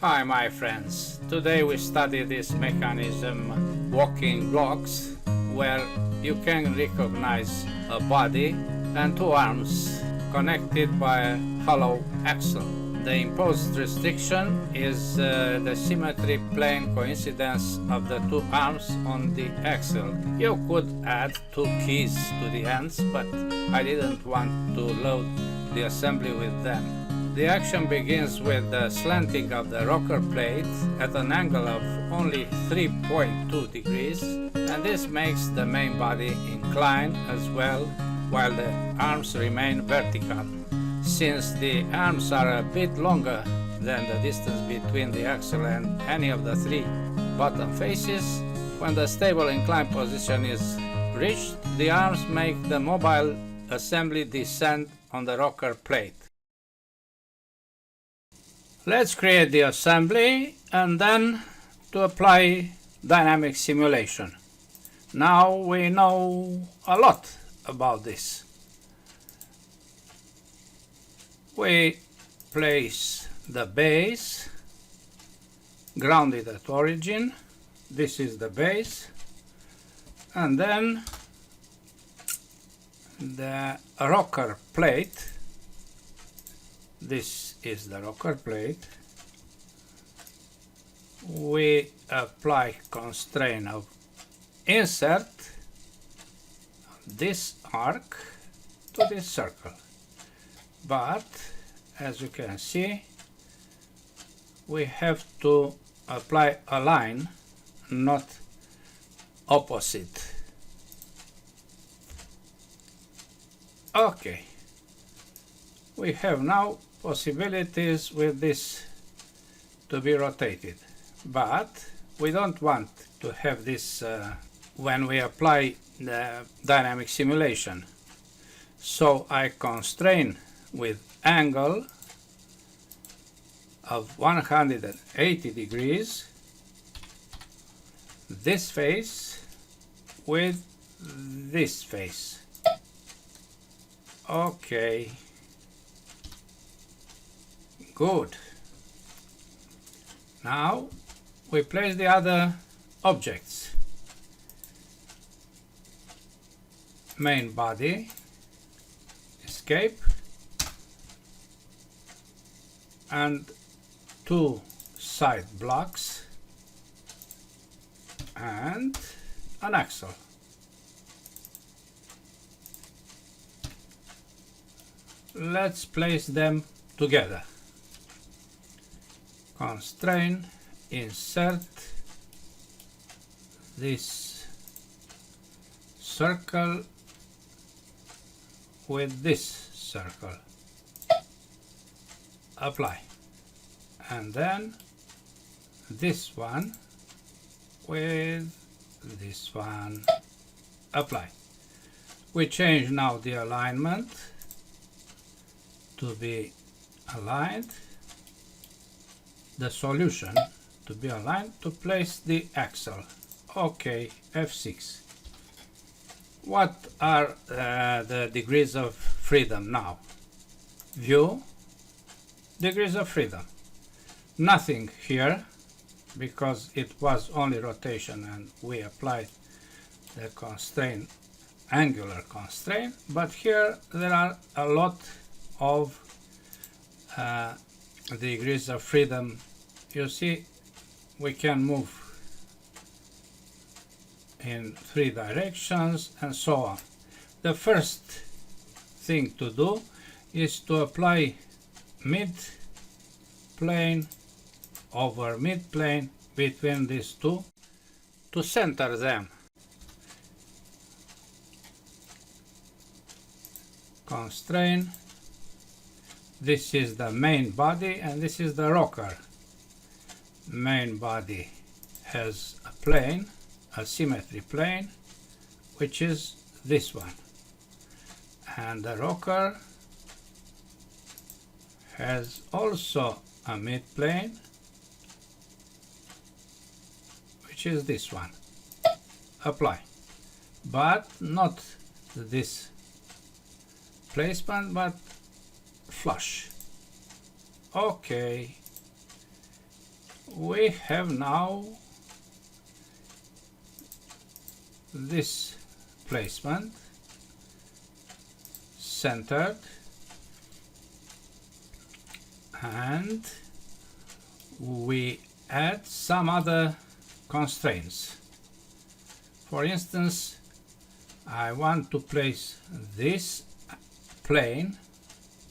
Hi my friends, today we study this mechanism walking blocks where you can recognize a body and two arms connected by a hollow axle. The imposed restriction is the symmetry plane coincidence of the two arms on the axle. You could add two keys to the ends, but I didn't want to load the assembly with them. The action begins with the slanting of the rocker plate at an angle of only 3.2 degrees, and this makes the main body incline as well while the arms remain vertical. Since the arms are a bit longer than the distance between the axle and any of the three bottom faces, when the stable inclined position is reached, the arms make the mobile assembly descend on the rocker plate. Let's create the assembly and then to apply dynamic simulation. Now we know a lot about this. We place the base grounded at origin. This is the base, and then the rocker plate. This is the rocker plate. We apply constraint of insert this arc to this circle, but as you can see, we have to apply a line, not opposite. Okay, we have now possibilities with this to be rotated, but we don't want to have this when we apply the dynamic simulation. So I constrain with angle of 180 degrees this face with this face. Okay, good. Now we place the other objects. Main body, escape, and two side blocks and an axle. Let's place them together. Constrain, insert this circle with this circle, apply, and then this one with this one, apply. We change now the alignment to be aligned, the solution to be aligned, to place the axle. Okay, F6. What are the degrees of freedom now? View, degrees of freedom. Nothing here because it was only rotation and we applied the constraint, angular constraint, but here there are a lot of degrees of freedom. You see, we can move in three directions and so on. The first thing to do is to apply mid plane over mid plane between these two to center them. Constraint. This is the main body and this is the rocker. Main body has a plane, a symmetry plane, which is this one, and the rocker has also a mid plane, which is this one. Apply, but not this placement, but flush. Okay, we have now this placement centered, and we add some other constraints. For instance, I want to place this plane,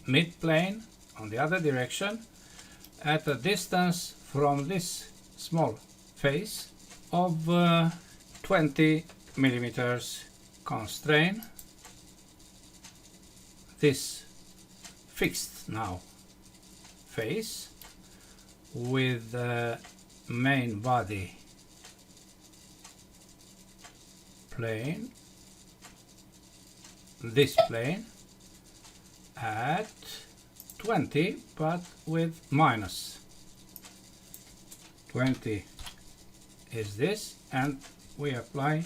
mid-plane, on the other direction at a distance from this small face of 20 millimeters. Constrain this fixed now face with the main body plane, this plane at 20 but with minus 20 is this, and we apply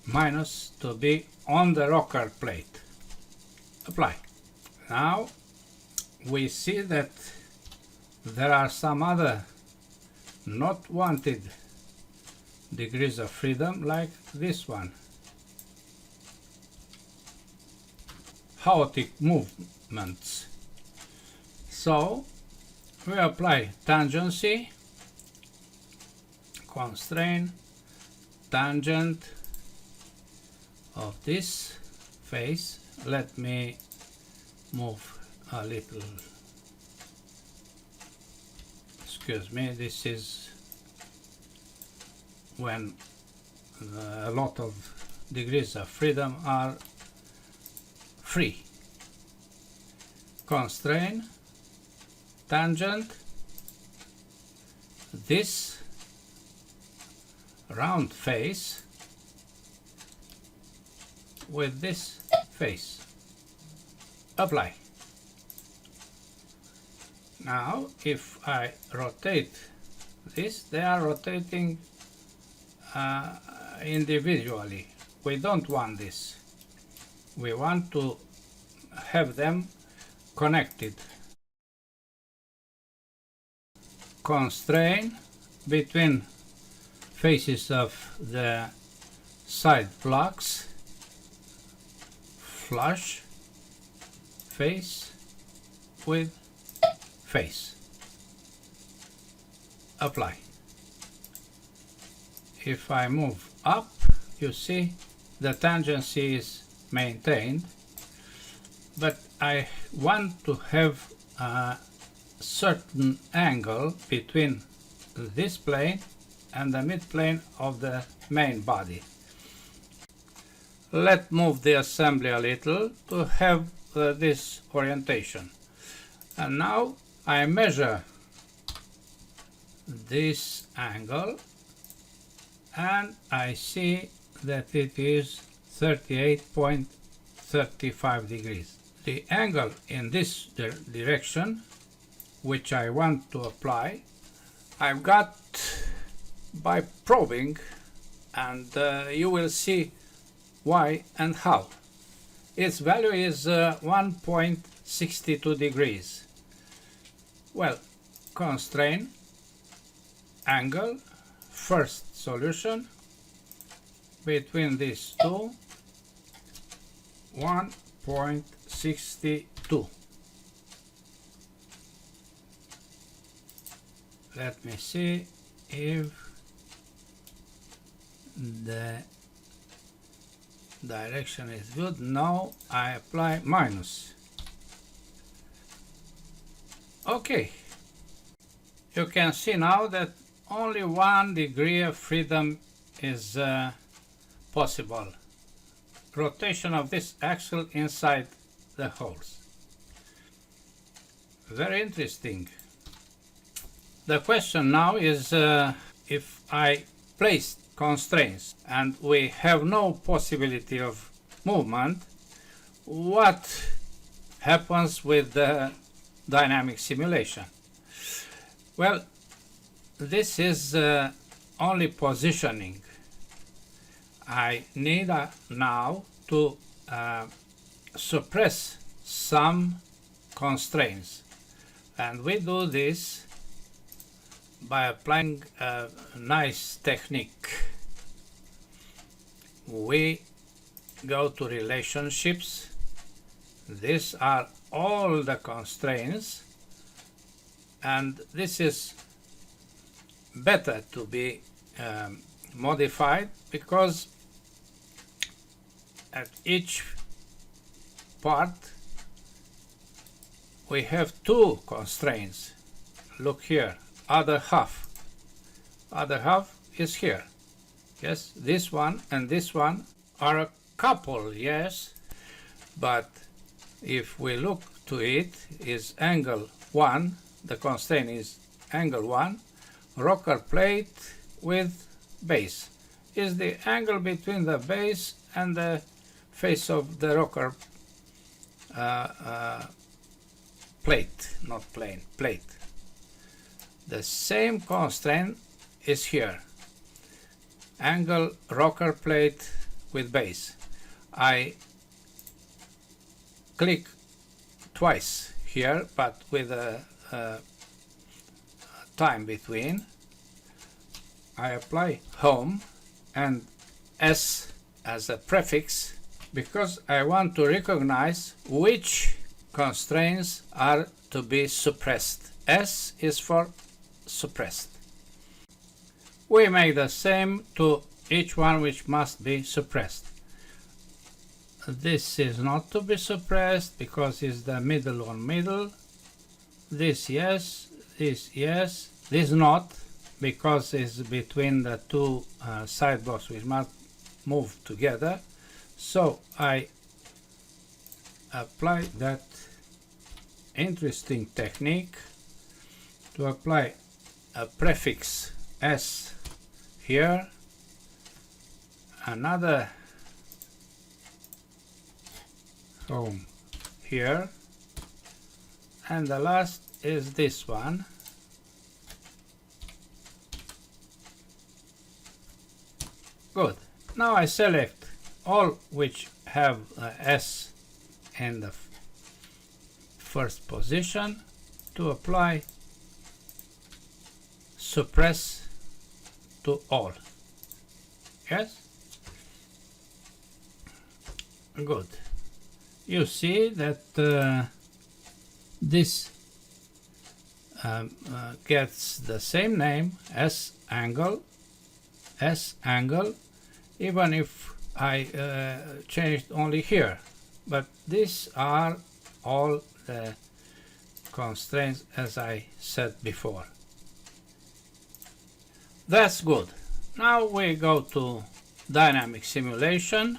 minus to be on the rocker plate. Apply. Now we see that there are some other not wanted degrees of freedom, like this one. Chaotic movements. So we apply tangency, constrain tangent of this face. Let me move a little. Excuse me, this is when a lot of degrees of freedom are free. Constrain tangent this round face with this face. Apply. Now if I rotate this, they are rotating individually. We don't want this. We want to have them connected. Constrain between faces of the side blocks, flush face with face. Apply. If I move up, you see the tangency is maintained, but I want to have a certain angle between this plane and the mid-plane of the main body. Let's move the assembly a little to have this orientation. And now I measure this angle and I see that it is 38.35 degrees. The angle in this direction, which I want to apply, I've got by probing, and you will see why and how. Its value is 1.62 degrees. Well, constrain angle, first solution between these two, 1.62. Let me see if the direction is good. Now I apply minus. Okay, you can see now that only 1 degree of freedom is possible. Rotation of this axle inside the holes. Very interesting. The question now is if I place constraints and we have no possibility of movement, what happens with the dynamic simulation? Well, this is only positioning. I need now to suppress some constraints, and we do this by applying a nice technique. We go to relationships. These are all the constraints, and this is better to be modified because at each part we have two constraints. Look here, other half is here. Yes, this one and this one are a couple, yes, but if we look to it, is angle 1, the constraint is angle 1, rocker plate with base is the angle between the base and the face of the rocker plate, not plane, plate. The same constraint is here, angle rocker plate with base. I click twice here, but with a time between. I apply home and S as a prefix because I want to recognize which constraints are to be suppressed. S is for suppressed. We make the same to each one which must be suppressed. This is not to be suppressed because it's the middle on middle. This yes, this not, because it's between the two side blocks which must move together. So I apply that interesting technique to apply a prefix S here, another home here, and the last is this one. Good. Now I select all which have S in the first position to apply suppress to all. Yes? Good. You see that this gets the same name, S angle, even if I changed only here. But these are all the constraints as I said before. That's good. Now we go to dynamic simulation,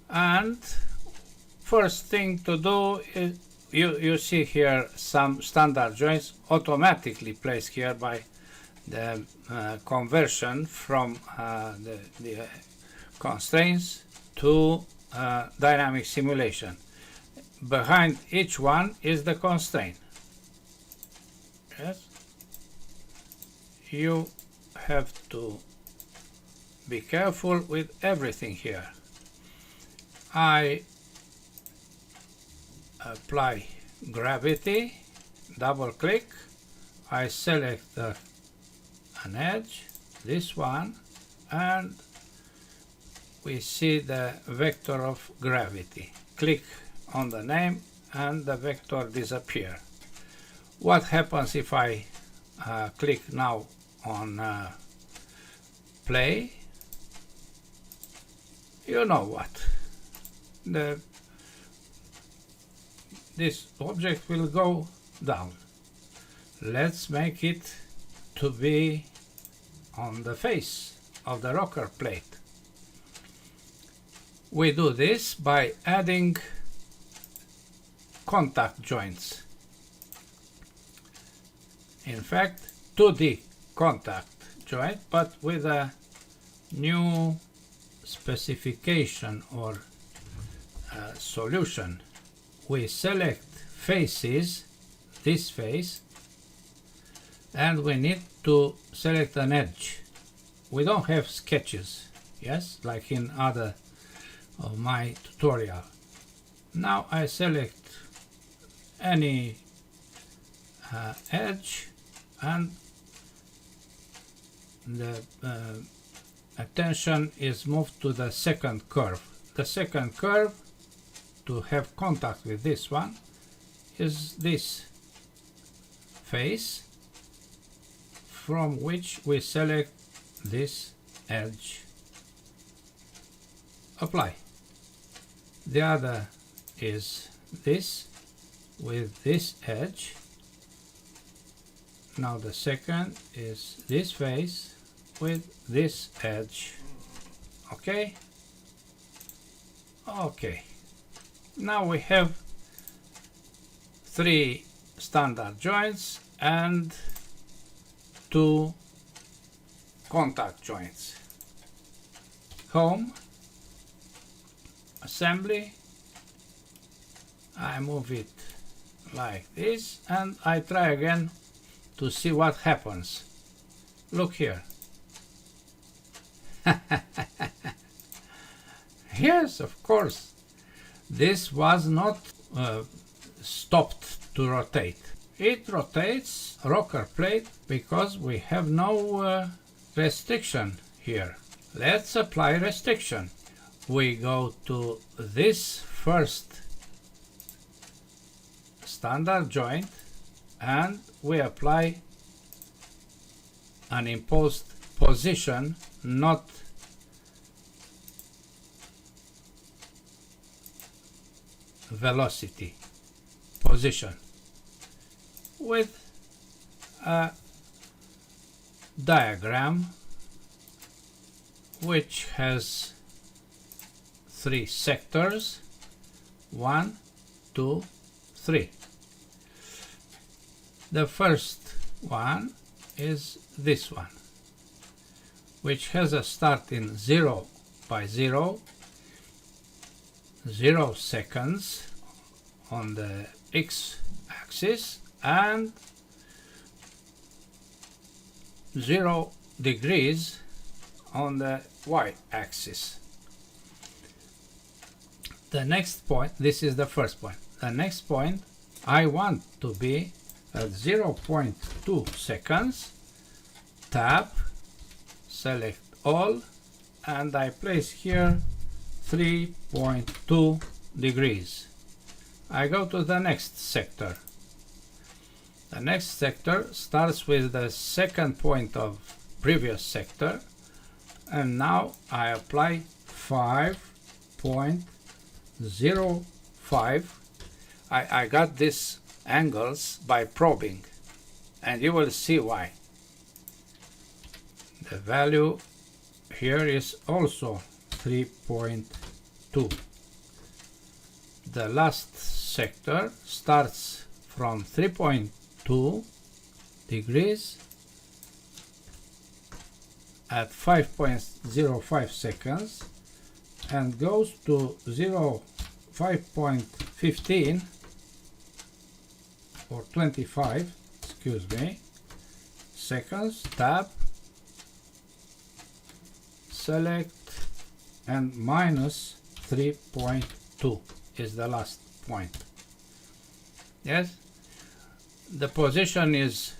and first thing to do is you see here some standard joints automatically placed here by the conversion from the constraints to dynamic simulation. Behind each one is the constraint. Yes, you have to be careful with everything here. I apply gravity, double click, I select an edge, this one, and we see the vector of gravity. Click on the name and the vector disappears. What happens if I click now on play? You know what? This object will go down. Let's make it to be on the face of the rocker plate. We do this by adding contact joints. In fact, 2D contact joint, but with a new specification or solution. We select faces, this face, and we need to select an edge. We don't have sketches, yes, like in other of my tutorial. Now I select any edge and the attention is moved to the second curve. The second curve, to have contact with this one, is this face, from which we select this edge. Apply. The other is this with this edge. Now the second is this face with this edge. Okay? Okay. Now we have 3 standard joints and 2 contact joints. Home, assembly, I move it like this and I try again to see what happens. Look here. Yes, of course, this was not stopped to rotate. It rotates rocker plate because we have no restriction here. Let's apply restriction. We go to this first standard joint and we apply an imposed position, not velocity, position, with a diagram which has 3 sectors, 1, 2, 3. The first one is this one, which has a start in 0 by 0, 0 seconds on the x-axis and 0 degrees on the y-axis. The next point, this is the first point. The next point I want to be at 0.2 seconds. Tab, select all, and I place here 3.2 degrees. I go to the next sector. The next sector starts with the second point of previous sector, and now I apply 5.05. I got these angles by probing, and you will see why. The value here is also 3.2. The last sector starts from 3.2 degrees at 5.05 seconds and goes to 5.15 or 25, excuse me, seconds. Tab, select, and minus 3.2 is the last point. Yes, the position is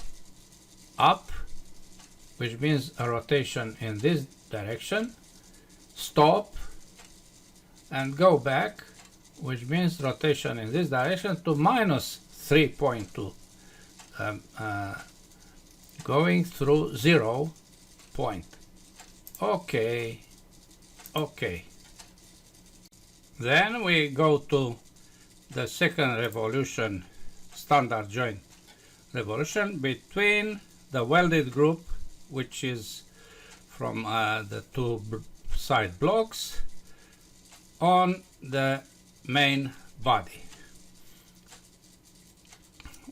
up, which means a rotation in this direction. Stop and go back, which means rotation in this direction, to minus 3.2, going through 0 point. Okay, okay. Then we go to the second revolution, standard joint revolution, between the welded group, which is from the 2 side blocks, on the main body.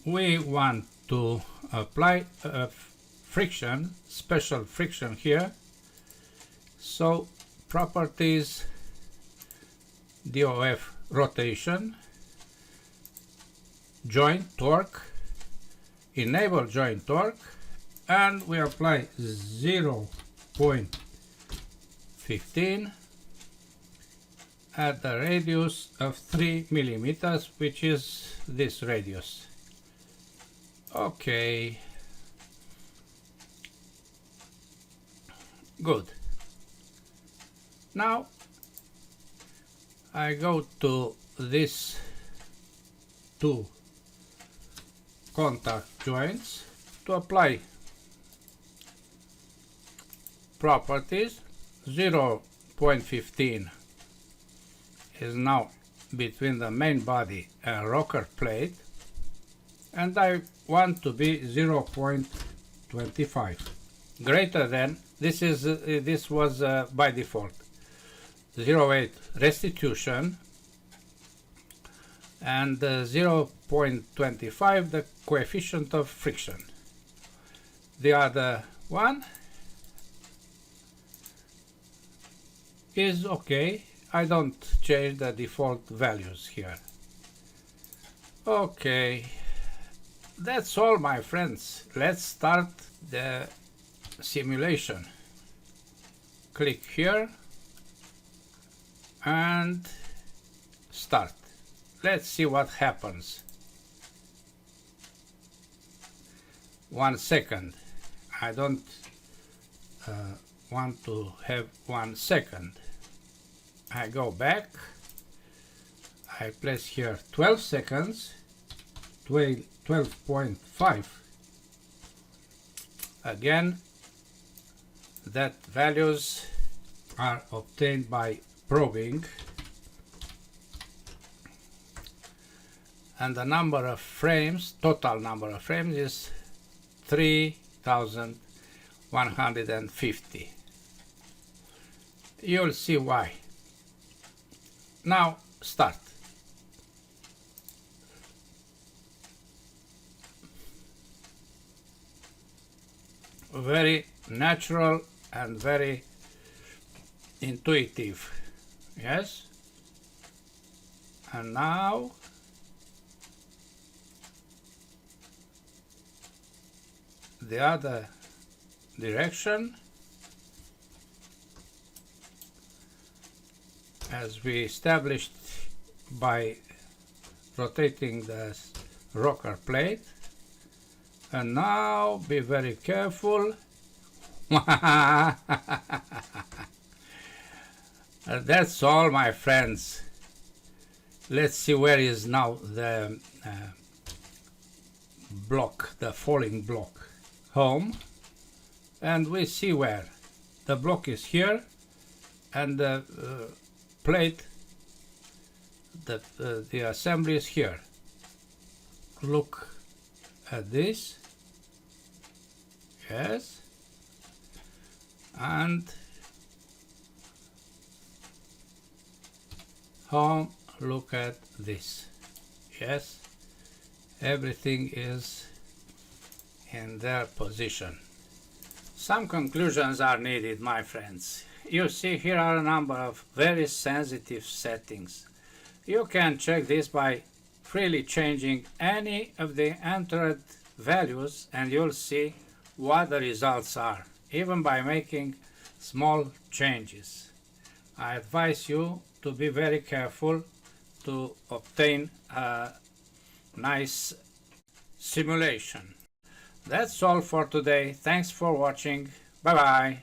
We want to apply a friction, special friction here. So properties, DOF rotation, joint torque, enable joint torque, and we apply 0.15 at the radius of 3 millimeters, which is this radius. Okay. Good. Now I go to these two contact joints to apply properties. 0.15 is now between the main body and rocker plate, and I want to be 0.25 greater than this was by default 0.8 restitution and 0.25 the coefficient of friction. The other one is okay. I don't change the default values here. Okay, that's all, my friends. Let's start the simulation. Click here and start. Let's see what happens. 1 second. I don't want to have 1 second. I go back. I place here 12 seconds, 12.5. Again, that values are obtained by probing, and the number of frames, total number of frames, is 3150. You'll see why. Now start. Very natural and very intuitive. Yes? And now the other direction, as we established by rotating the rocker plate. And now be very careful. That's all, my friends. Let's see where is now the block, the falling block. Home, and we see where the block is here, and the plate, the assembly is here. Look at this. Yes, and home, look at this. Yes, everything is in their position. Some conclusions are needed, my friends. You see here are a number of very sensitive settings. You can check this by freely changing any of the entered values, and you'll see what the results are, even by making small changes. I advise you to be very careful to obtain a nice simulation. That's all for today. Thanks for watching. Bye bye.